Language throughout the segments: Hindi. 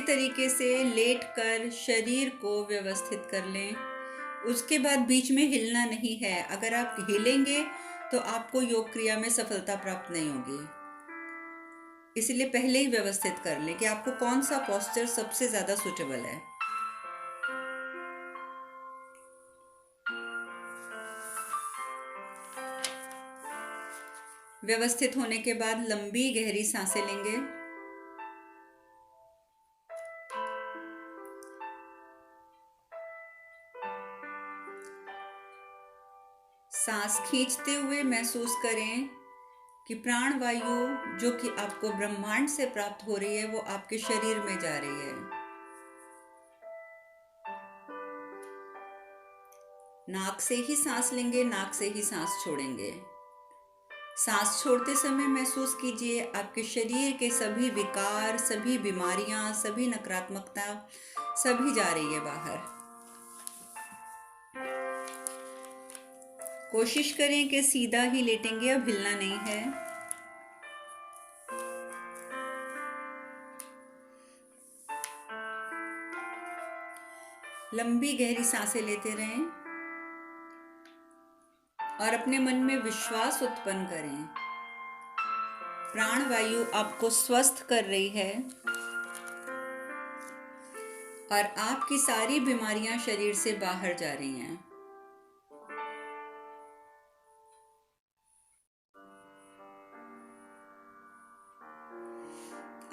तरीके से लेटकर शरीर को व्यवस्थित कर लें। उसके बाद बीच में हिलना नहीं है। अगर आप हिलेंगे तो आपको योग क्रिया में सफलता प्राप्त नहीं होगी। इसलिए पहले ही व्यवस्थित कर लें कि आपको कौन सा पोस्चर सबसे ज़्यादा सूटेबल है। व्यवस्थित होने के बाद लंबी गहरी सांसें लेंगे। सांस खींचते हुए महसूस करें कि प्राण वायु जो कि आपको ब्रह्मांड से प्राप्त हो रही है वो आपके शरीर में जा रही है। नाक से ही सांस लेंगे, नाक से ही सांस छोड़ेंगे। सांस छोड़ते समय महसूस कीजिए आपके शरीर के सभी विकार, सभी बीमारियां, सभी नकारात्मकता सभी जा रही है बाहर। कोशिश करें कि सीधा ही लेटेंगे, अब हिलना नहीं है। लंबी गहरी सांसें लेते रहें और अपने मन में विश्वास उत्पन्न करें। प्राण वायु आपको स्वस्थ कर रही है और आपकी सारी बीमारियां शरीर से बाहर जा रही हैं।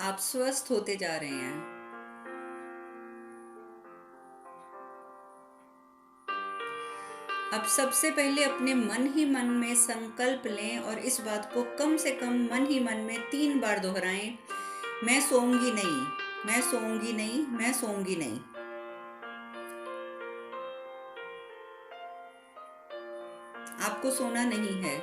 आप स्वस्थ होते जा रहे हैं। अब सबसे पहले अपने मन ही मन में संकल्प लें और इस बात को कम से कम मन ही मन में 3 बार दोहराएं। मैं सोऊंगी नहीं, मैं सोऊंगी नहीं, मैं सोऊंगी नहीं। आपको सोना नहीं है।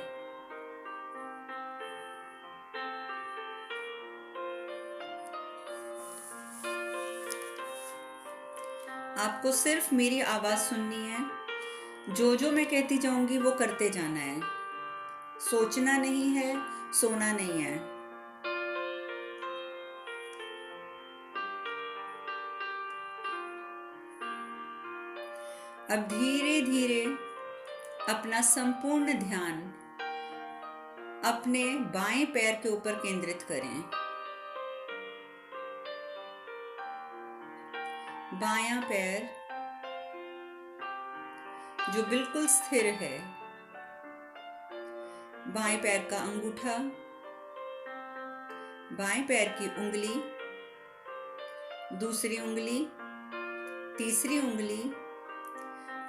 आपको सिर्फ मेरी आवाज सुननी है। जो जो मैं कहती जाऊंगी वो करते जाना है। सोचना नहीं है, सोना नहीं है। अब धीरे धीरे अपना संपूर्ण ध्यान अपने बाएं पैर के ऊपर केंद्रित करें। बायां पैर जो बिल्कुल स्थिर है। बाएं पैर का अंगूठा, बाएं पैर की उंगली, दूसरी उंगली, तीसरी उंगली,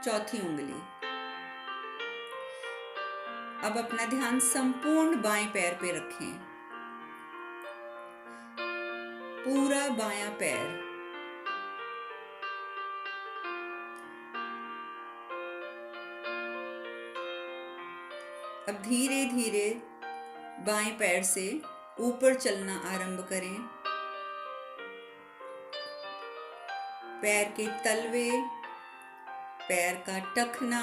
चौथी उंगली। अब अपना ध्यान संपूर्ण बाएं पैर पे रखें। पूरा बायां पैर। अब धीरे धीरे बाएं पैर से ऊपर चलना आरंभ करें। पैर के तलवे, पैर का टखना,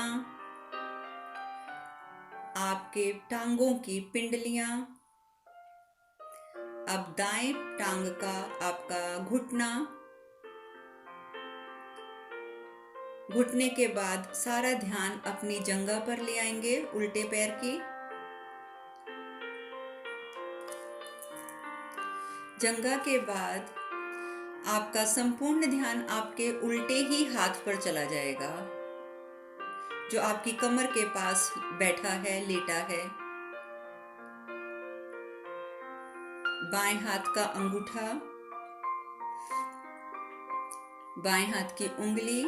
आपके टांगों की पिंडलियां। अब दाएं टांग का आपका घुटना। घुटने के बाद सारा ध्यान अपनी जंघा पर ले आएंगे, उल्टे पैर की। जंघा के बाद आपका संपूर्ण ध्यान आपके उल्टे ही हाथ पर चला जाएगा, जो आपकी कमर के पास बैठा है, लेटा है। बाएं हाथ का अंगूठा, बाएं हाथ की उंगली,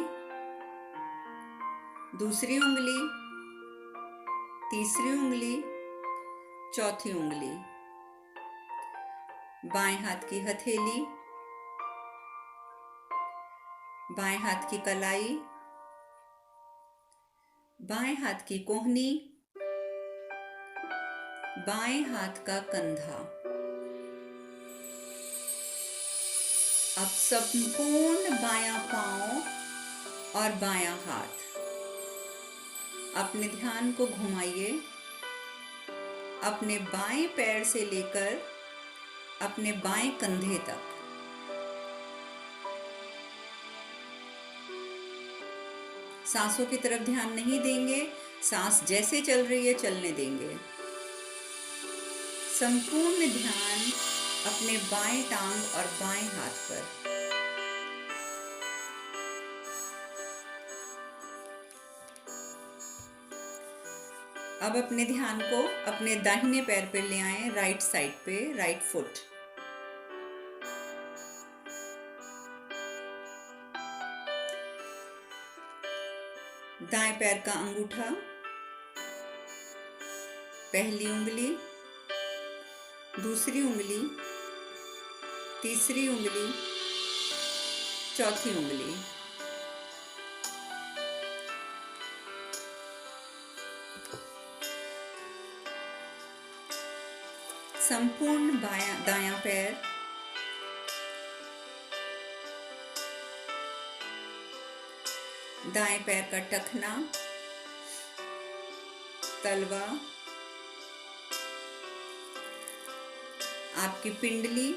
दूसरी उंगली, तीसरी उंगली, चौथी उंगली, बाएं हाथ की हथेली, बाएं हाथ की कलाई, बाएं हाथ की कोहनी, बाएं हाथ का कंधा। अब संपूर्ण बायां पांव और बायां हाथ अपने ध्यान को घुमाइए। अपने बाएं पैर से लेकर अपने बाएं कंधे तक। सांसों की तरफ ध्यान नहीं देंगे, सांस जैसे चल रही है चलने देंगे। संपूर्ण ध्यान अपने बाएं टांग और बाएं हाथ पर। अब अपने ध्यान को अपने दाहिने पैर पे ले आएं, राइट साइड पे, राइट फुट। दाएं पैर का अंगूठा, पहली उंगली, दूसरी उंगली, तीसरी उंगली, चौथी उंगली। संपूर्ण दायां पैर, दाएं पैर का टखना, तलवा, आपकी पिंडली,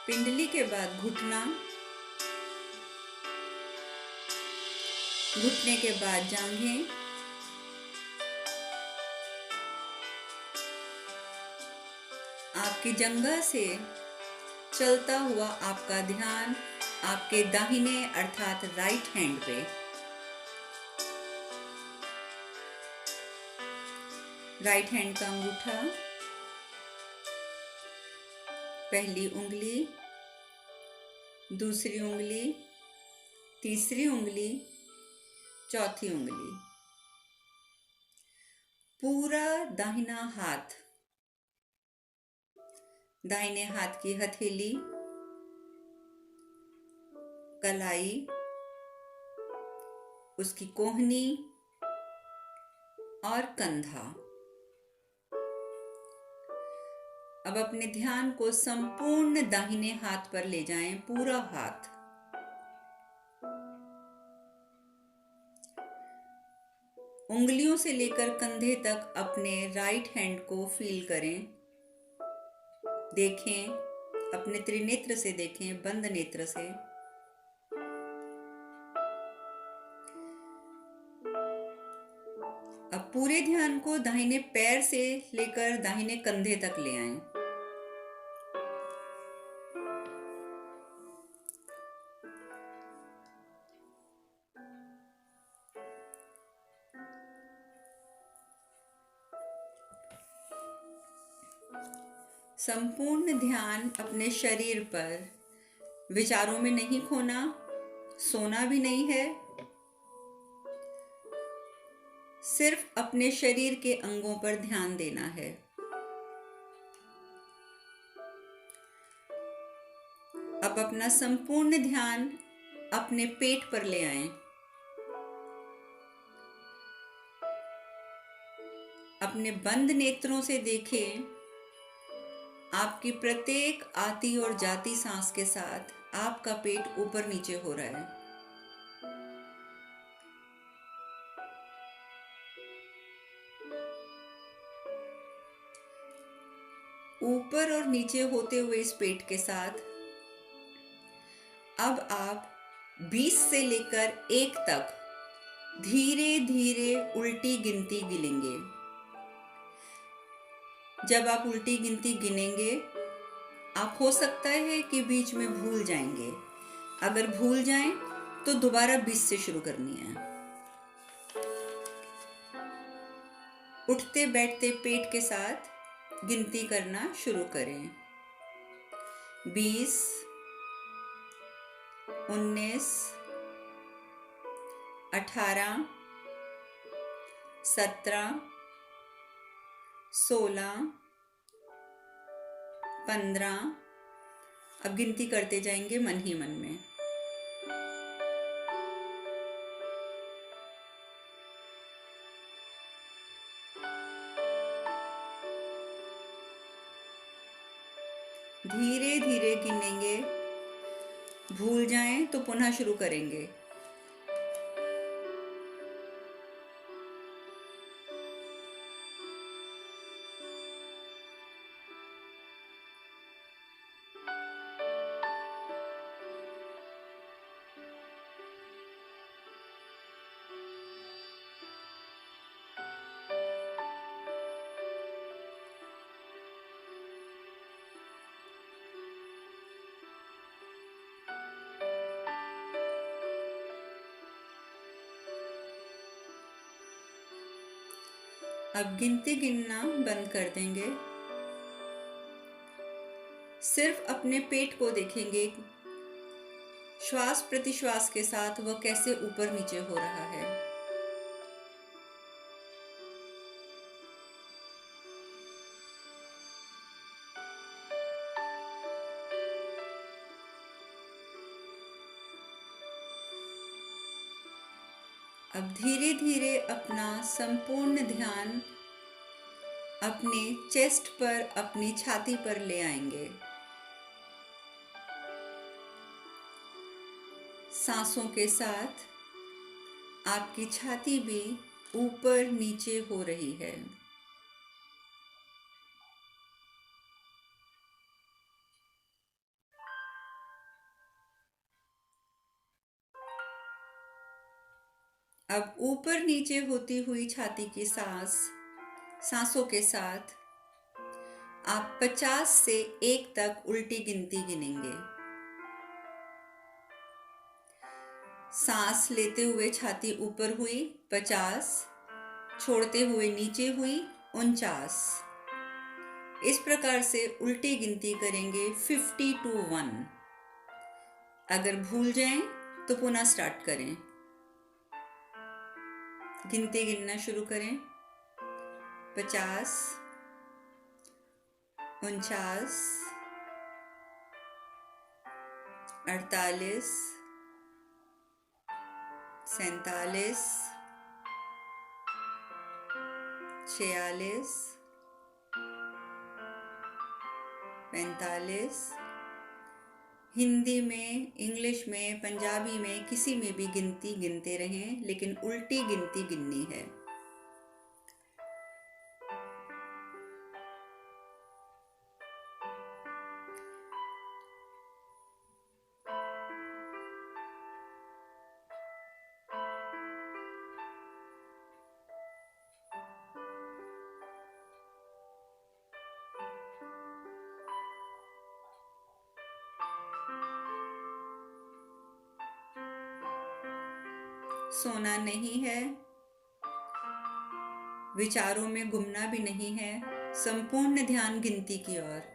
पिंडली के बाद घुटना, घुटने के बाद जांघें, आपकी जंघा से चलता हुआ आपका ध्यान आपके दाहिने अर्थात राइट हैंड पे। राइट हैंड का अंगूठा, पहली उंगली, दूसरी उंगली, तीसरी उंगली, चौथी उंगली। पूरा दाहिना हाथ, दाहिने हाथ की हथेली, कलाई, उसकी कोहनी और कंधा। अब अपने ध्यान को संपूर्ण दाहिने हाथ पर ले जाएं, पूरा हाथ। उंगलियों से लेकर कंधे तक अपने राइट हैंड को फील करें, देखें, अपने त्रिनेत्र से देखें, बंद नेत्र से। अब पूरे ध्यान को दाहिने पैर से लेकर दाहिने कंधे तक ले आएं। संपूर्ण ध्यान अपने शरीर पर, विचारों में नहीं खोना, सोना भी नहीं है, सिर्फ अपने शरीर के अंगों पर ध्यान देना है। अब अपना संपूर्ण ध्यान अपने पेट पर ले आएं। अपने बंद नेत्रों से देखें, आपकी प्रत्येक आती और जाती सांस के साथ आपका पेट ऊपर नीचे हो रहा है। ऊपर और नीचे होते हुए इस पेट के साथ अब आप 20 से लेकर 1 तक धीरे धीरे उल्टी गिनती गिनेंगे। जब आप उल्टी गिनती गिनेंगे, आप हो सकता है कि बीच में भूल जाएंगे। अगर भूल जाएं तो दोबारा 20 से शुरू करनी है। उठते बैठते पेट के साथ गिनती करना शुरू करें। 20, 19, 18, 17, 16, 15। अब गिनती करते जाएंगे मन ही मन में। धीरे धीरे गिनेंगे, भूल जाएं तो पुनः शुरू करेंगे। अब गिनती गिनना बंद कर देंगे। सिर्फ अपने पेट को देखेंगे, श्वास प्रतिश्वास के साथ वह कैसे ऊपर नीचे हो रहा है। अब धीरे धीरे अपना संपूर्ण ध्यान अपने चेस्ट पर, अपनी छाती पर ले आएंगे। सांसों के साथ आपकी छाती भी ऊपर नीचे हो रही है। अब ऊपर नीचे होती हुई छाती की सांसों के साथ आप 50 से 1 तक उल्टी गिनती गिनेंगे। सांस लेते हुए छाती ऊपर हुई 50, छोड़ते हुए नीचे हुई 49। इस प्रकार से उल्टी गिनती करेंगे 50 to 1। अगर भूल जाएं तो पुनः स्टार्ट करें। गिनती गिनना शुरू करें। 50, 49, 48, 47, 46, 45। हिंदी में, इंग्लिश में, पंजाबी में, किसी में भी गिनती गिनते रहें, लेकिन उल्टी गिनती गिननी है। सोना नहीं है, विचारों में गुमना भी नहीं है, संपूर्ण ध्यान गिनती की ओर।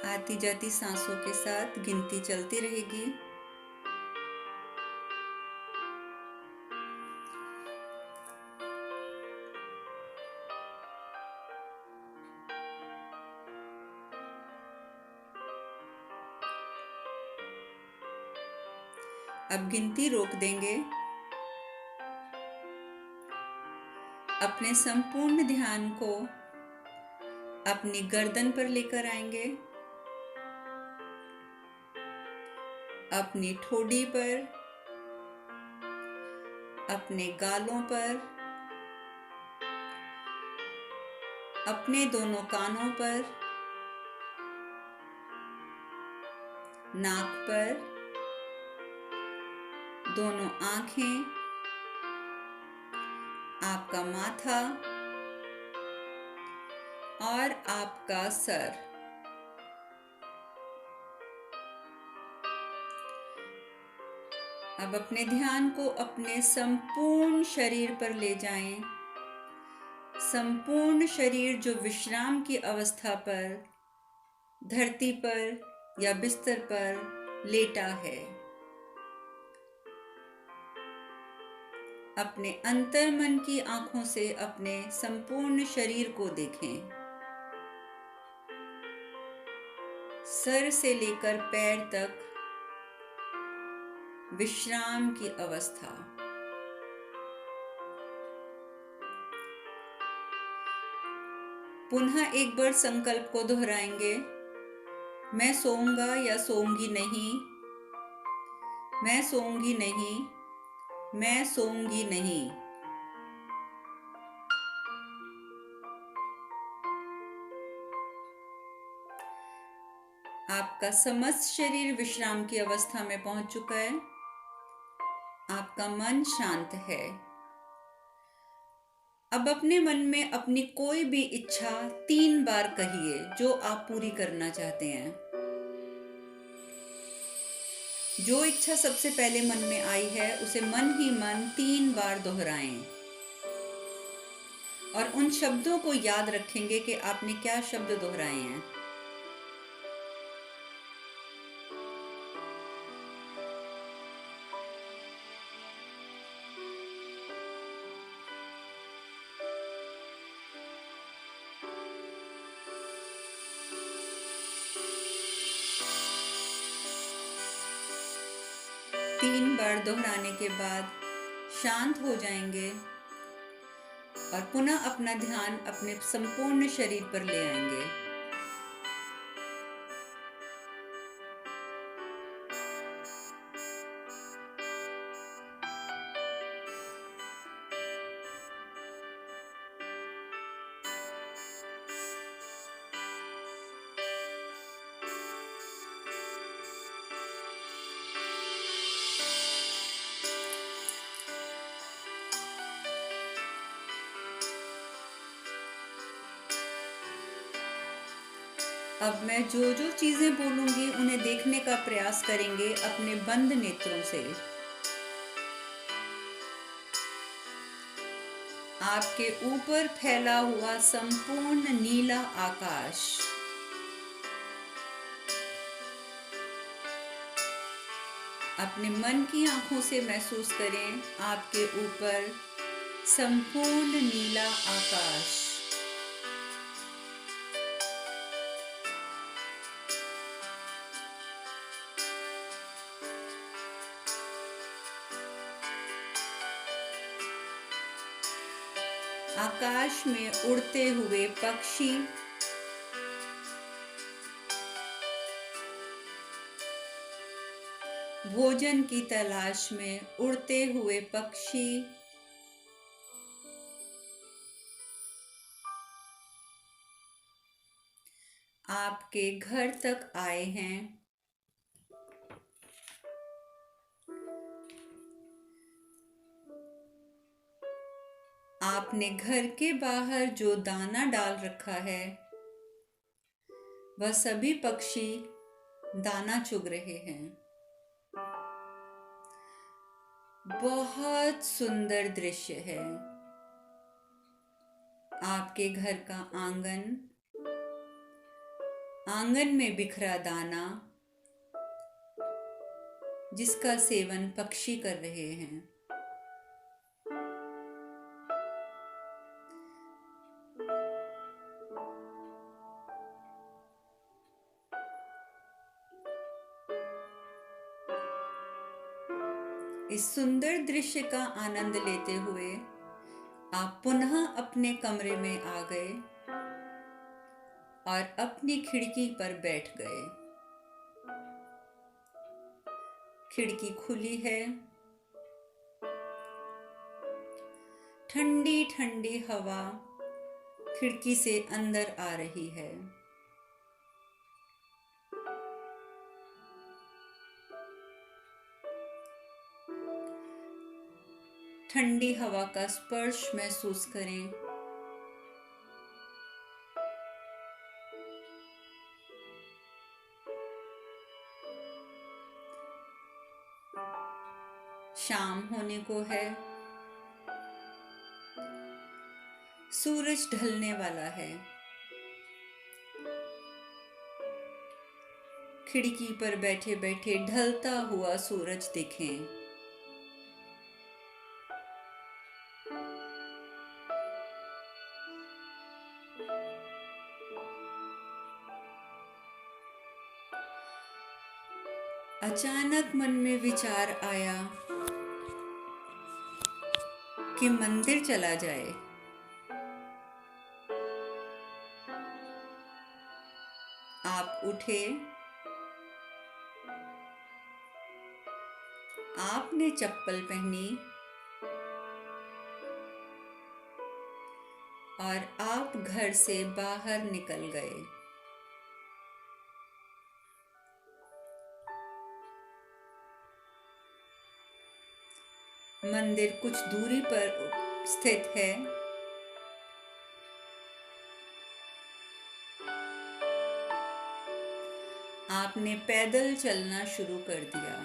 आती जाती सांसों के साथ गिनती चलती रहेगी। अब गिनती रोक देंगे। अपने संपूर्ण ध्यान को अपनी गर्दन पर लेकर आएंगे, अपनी ठोड़ी पर, अपने गालों पर, अपने दोनों कानों पर, नाक पर, दोनों आंखें, आपका माथा और आपका सर। अब अपने ध्यान को अपने संपूर्ण शरीर पर ले जाएं। संपूर्ण शरीर जो विश्राम की अवस्था पर धरती पर या बिस्तर पर लेटा है। अपने अंतर्मन की आंखों से अपने संपूर्ण शरीर को देखें। सर से लेकर पैर तक विश्राम की अवस्था। पुनः एक बार संकल्प को दोहराएंगे। मैं सोऊंगा या सोऊंगी नहीं, मैं सोऊंगी नहीं, मैं सोऊंगी नहीं। आपका समस्त शरीर विश्राम की अवस्था में पहुंच चुका है। आपका मन शांत है। अब अपने मन में अपनी कोई भी इच्छा 3 बार कहिए जो आप पूरी करना चाहते हैं। जो इच्छा सबसे पहले मन में आई है उसे मन ही मन 3 बार दोहराएं और उन शब्दों को याद रखेंगे कि आपने क्या शब्द दोहराए हैं। तीन बार दोहराने के बाद शांत हो जाएंगे और पुनः अपना ध्यान अपने संपूर्ण शरीर पर ले आएंगे। अब मैं जो जो चीजें बोलूंगी उन्हें देखने का प्रयास करेंगे अपने बंद नेत्रों से। आपके ऊपर फैला हुआ संपूर्ण नीला आकाश, अपने मन की आंखों से महसूस करें आपके ऊपर संपूर्ण नीला आकाश। आकाश में उड़ते हुए पक्षी, भोजन की तलाश में उड़ते हुए पक्षी, आपके घर तक आए हैं। आपने घर के बाहर जो दाना डाल रखा है वह सभी पक्षी दाना चुग रहे हैं। बहुत सुंदर दृश्य है। आपके घर का आंगन, आंगन में बिखरा दाना जिसका सेवन पक्षी कर रहे हैं। इस सुंदर दृश्य का आनंद लेते हुए आप पुनः अपने कमरे में आ गए और अपनी खिड़की पर बैठ गए। खिड़की खुली है। ठंडी ठंडी हवा खिड़की से अंदर आ रही है। ठंडी हवा का स्पर्श महसूस करें। शाम होने को है। सूरज ढलने वाला है। खिड़की पर बैठे बैठे ढलता हुआ सूरज देखें। अचानक मन में विचार आया कि मंदिर चला जाए। आप उठे, आपने चप्पल पहनी और आप घर से बाहर निकल गए। मंदिर कुछ दूरी पर स्थित है। आपने पैदल चलना शुरू कर दिया।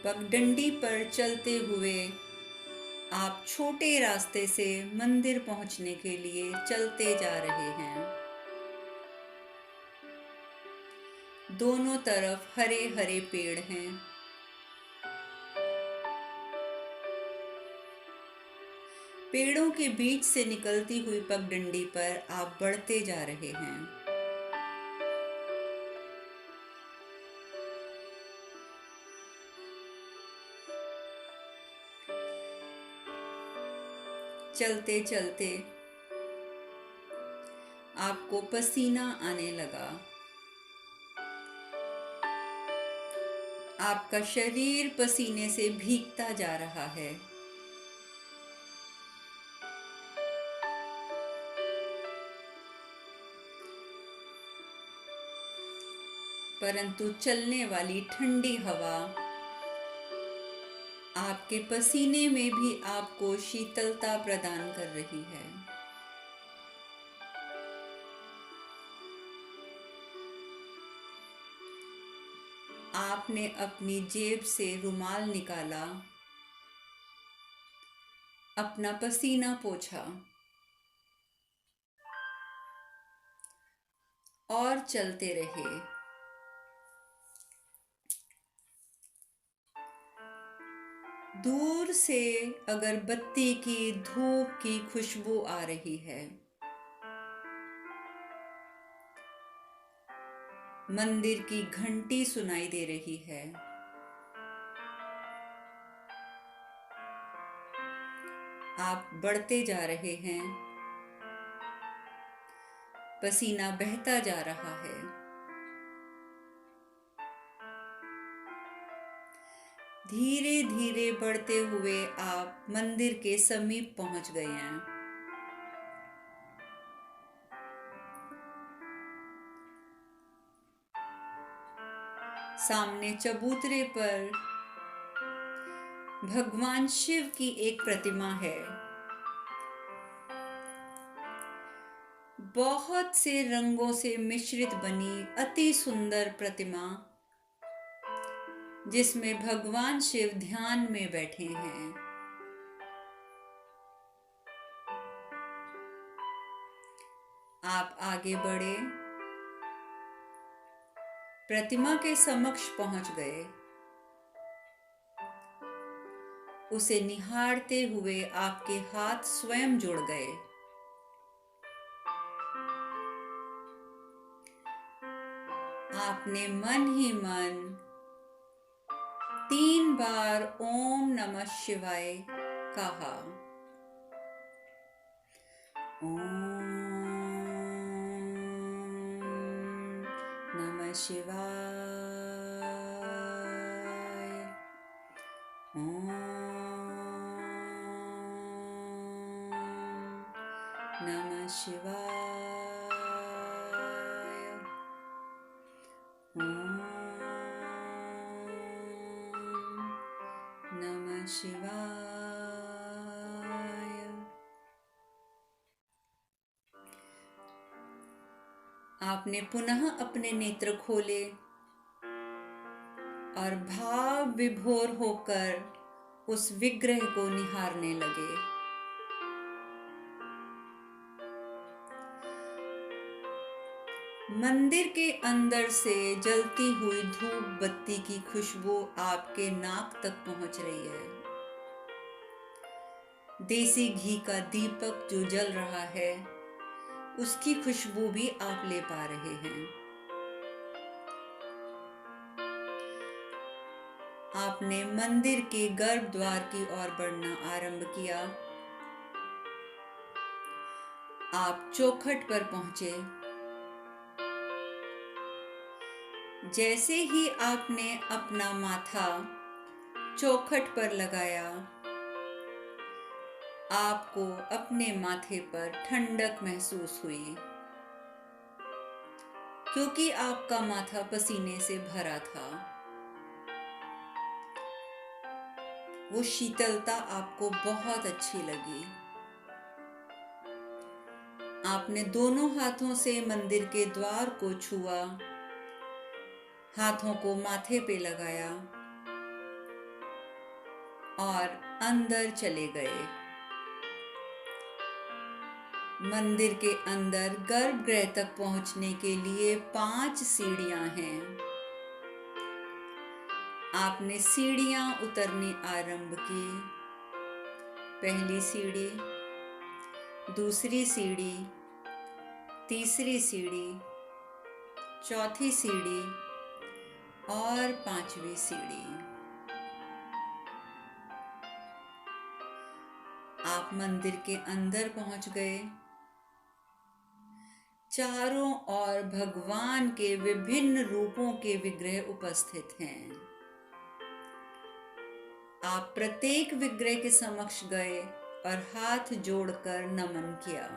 पगडंडी पर चलते हुए आप छोटे रास्ते से मंदिर पहुंचने के लिए चलते जा रहे हैं। दोनों तरफ हरे हरे पेड़ हैं। पेड़ों के बीच से निकलती हुई पगडंडी पर आप बढ़ते जा रहे हैं। चलते चलते आपको पसीना आने लगा। आपका शरीर पसीने से भीगता जा रहा है। परंतु चलने वाली ठंडी हवा आपके पसीने में भी आपको शीतलता प्रदान कर रही है। आपने अपनी जेब से रुमाल निकाला, अपना पसीना पोंछा और चलते रहे। दूर से अगरबत्ती की धूप की खुशबू आ रही है। मंदिर की घंटी सुनाई दे रही है। आप बढ़ते जा रहे हैं। पसीना बहता जा रहा है। धीरे धीरे बढ़ते हुए आप मंदिर के समीप पहुंच गए हैं। सामने चबूतरे पर भगवान शिव की एक प्रतिमा है। बहुत से रंगों से मिश्रित बनी अति सुंदर प्रतिमा, जिसमें भगवान शिव ध्यान में बैठे हैं। आप आगे बढ़े, प्रतिमा के समक्ष पहुंच गए। उसे निहारते हुए आपके हाथ स्वयं जुड़ गए। आपने मन ही मन 3 बार ओम नमः शिवाय कहा। ओम नमः शिवाय। ओम नमः शिवाय। ओम नमः शिवाय। आपने पुनः अपने नेत्र खोले और भाव विभोर होकर उस विग्रह को निहारने लगे। मंदिर के अंदर से जलती हुई धूप बत्ती की खुशबू आपके नाक तक पहुंच रही है। देसी घी का दीपक जो जल रहा है, उसकी खुशबू भी आप ले पा रहे हैं। आपने मंदिर के गर्भद्वार की ओर बढ़ना आरंभ किया। आप चौखट पर पहुंचे। जैसे ही आपने अपना माथा चौखट पर लगाया, आपको अपने माथे पर ठंडक महसूस हुई, क्योंकि आपका माथा पसीने से भरा था। वो शीतलता आपको बहुत अच्छी लगी। आपने दोनों हाथों से मंदिर के द्वार को छुआ, हाथों को माथे पे लगाया और अंदर चले गए। मंदिर के अंदर गर्भगृह तक पहुंचने के लिए 5 सीढ़ियां हैं। आपने सीढ़ियां उतरनी आरंभ की। पहली सीढ़ी, दूसरी सीढ़ी, तीसरी सीढ़ी, चौथी सीढ़ी और 5वीं सीढ़ी। आप मंदिर के अंदर पहुंच गए। चारों ओर भगवान के विभिन्न रूपों के विग्रह उपस्थित हैं। आप प्रत्येक विग्रह के समक्ष गए और हाथ जोड़कर नमन किया।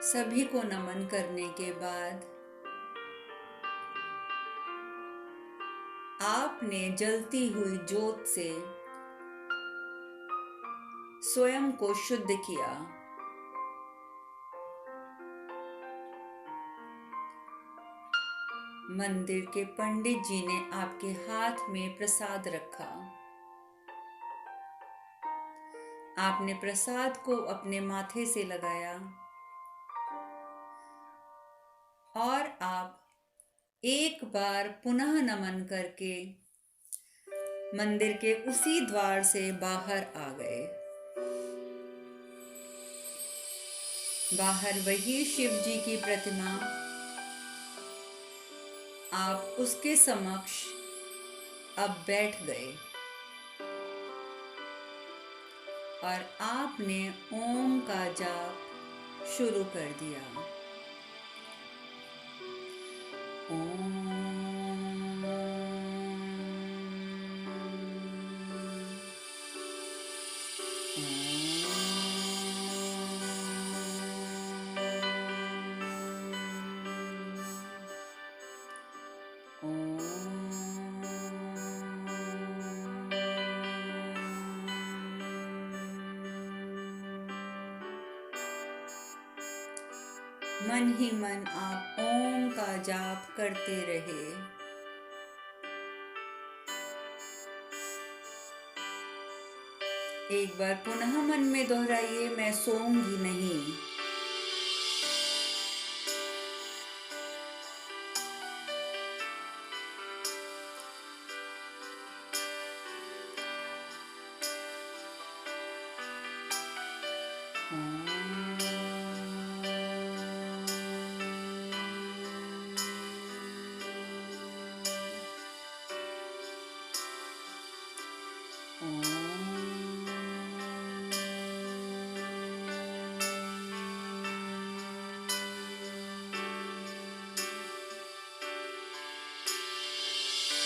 सभी को नमन करने के बाद आपने जलती हुई ज्योत से स्वयं को शुद्ध किया। मंदिर के पंडित जी ने आपके हाथ में प्रसाद रखा। आपने प्रसाद को अपने माथे से लगाया और आप एक बार पुनः नमन करके मंदिर के उसी द्वार से बाहर आ गए। बाहर वही शिव जी की प्रतिमा, आप उसके समक्ष अब बैठ गए और आपने ओम का जाप शुरू कर दिया। ओम मन ही मन आप ओम का जाप करते रहे। एक बार पुनः मन में दोहराइए, मैं सोऊंगी नहीं।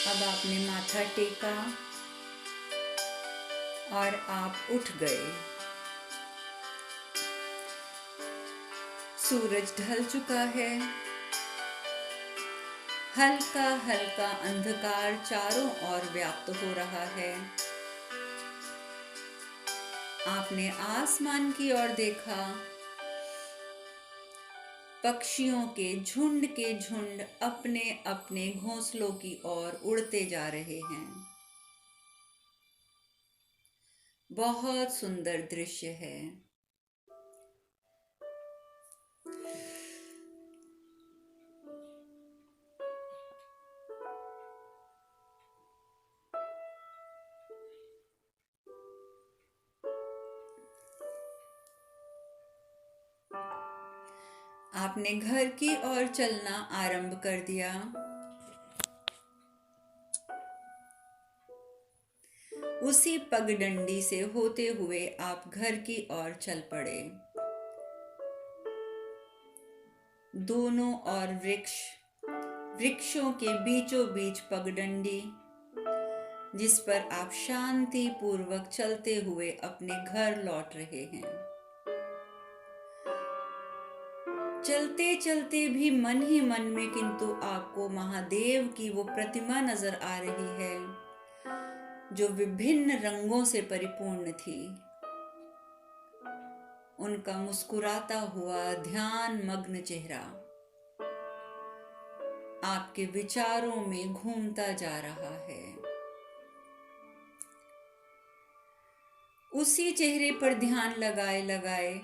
अब आपने माथा टेका और आप उठ गए। सूरज ढल चुका है। हल्का हल्का अंधकार चारों ओर व्याप्त हो रहा है। आपने आसमान की ओर देखा। पक्षियों के झुंड अपने अपने घोंसलों की ओर उड़ते जा रहे हैं। बहुत सुंदर दृश्य है। आपने घर की ओर चलना आरंभ कर दिया। उसी पगडंडी से होते हुए आप घर की ओर चल पड़े। दोनों ओर वृक्षों के बीचों बीच पगडंडी, जिस पर आप शांति पूर्वक चलते हुए अपने घर लौट रहे हैं। चलते चलते भी मन ही मन में किंतु आपको महादेव की वो प्रतिमा नजर आ रही है, जो विभिन्न रंगों से परिपूर्ण थी। उनका मुस्कुराता हुआ ध्यान मग्न चेहरा आपके विचारों में घूमता जा रहा है। उसी चेहरे पर ध्यान लगाए लगाए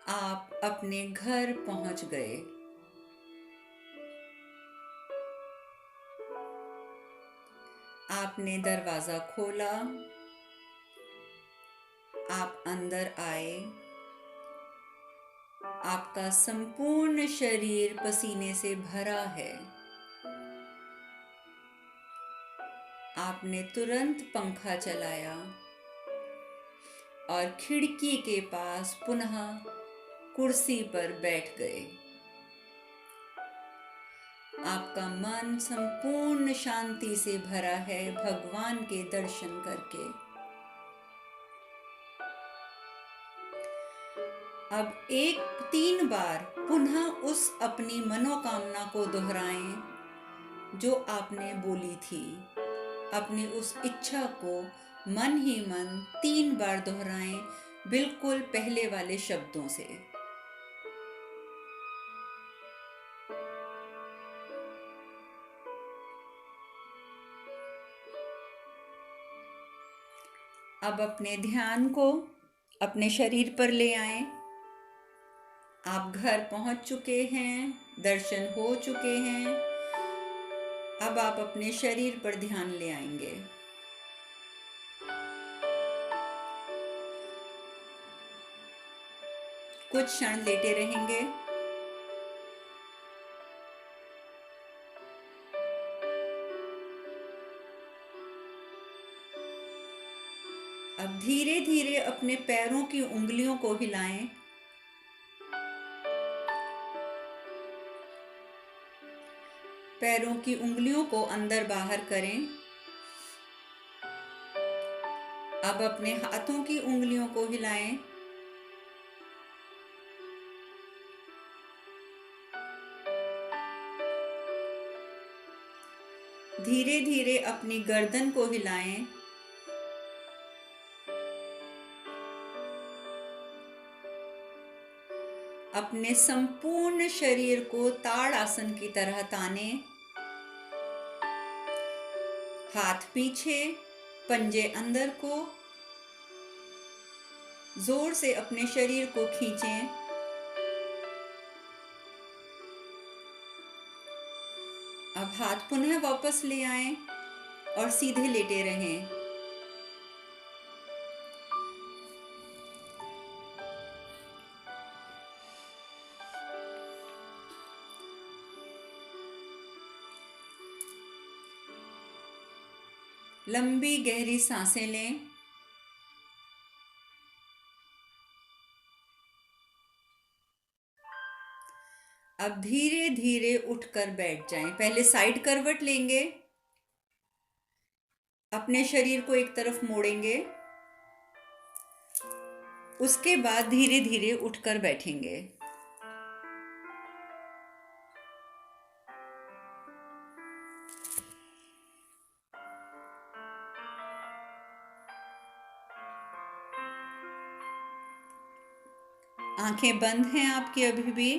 आप अपने घर पहुंच गए। आपने दरवाजा खोला, आप अंदर आए। आपका संपूर्ण शरीर पसीने से भरा है। आपने तुरंत पंखा चलाया और खिड़की के पास पुनः कुर्सी पर बैठ गए। आपका मन संपूर्ण शांति से भरा है भगवान के दर्शन करके। अब 3 बार पुनः उस अपनी मनोकामना को दोहराएं जो आपने बोली थी। अपनी उस इच्छा को मन ही मन 3 बार दोहराएं, बिल्कुल पहले वाले शब्दों से। अब अपने ध्यान को अपने शरीर पर ले आएं। आप घर पहुंच चुके हैं, दर्शन हो चुके हैं। अब आप अपने शरीर पर ध्यान ले आएंगे। कुछ क्षण लेटे रहेंगे। अब धीरे धीरे अपने पैरों की उंगलियों को हिलाएं। पैरों की उंगलियों को अंदर बाहर करें। अब अपने हाथों की उंगलियों को हिलाएं। धीरे धीरे अपनी गर्दन को हिलाएं। अपने संपूर्ण शरीर को ताड़ आसन की तरह ताने। हाथ पीछे, पंजे अंदर को। जोर से अपने शरीर को खींचें। अब हाथ पुनः वापस ले आएं और सीधे लेटे रहें। लंबी गहरी सांसें लें। अब धीरे धीरे उठकर बैठ जाएं। पहले साइड करवट लेंगे, अपने शरीर को एक तरफ मोड़ेंगे, उसके बाद धीरे धीरे उठकर बैठेंगे। आंखें बंद हैं आपकी अभी भी।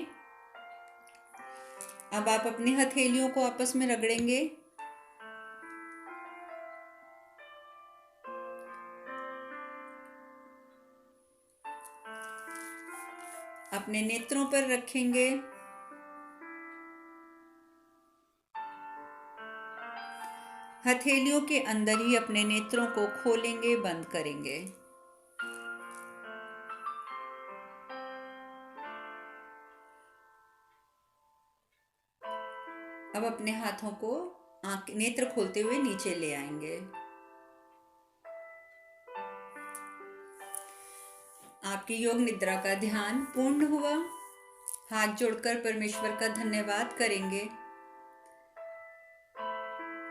अब आप अपनी हथेलियों को आपस में रगड़ेंगे। अपने नेत्रों पर रखेंगे। हथेलियों के अंदर ही अपने नेत्रों को खोलेंगे, बंद करेंगे। अब अपने हाथों को नेत्र खोलते हुए नीचे ले आएंगे। आपकी योग निद्रा का ध्यान पूर्ण हुआ। हाथ जोड़कर परमेश्वर का धन्यवाद करेंगे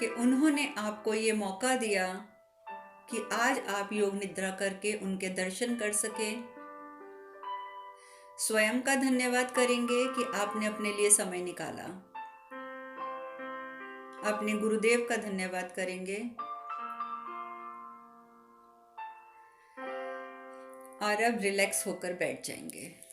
कि उन्होंने आपको ये मौका दिया कि आज आप योग निद्रा करके उनके दर्शन कर सके। स्वयं का धन्यवाद करेंगे कि आपने अपने लिए समय निकाला। अपने गुरुदेव का धन्यवाद करेंगे और अब रिलैक्स होकर बैठ जाएंगे।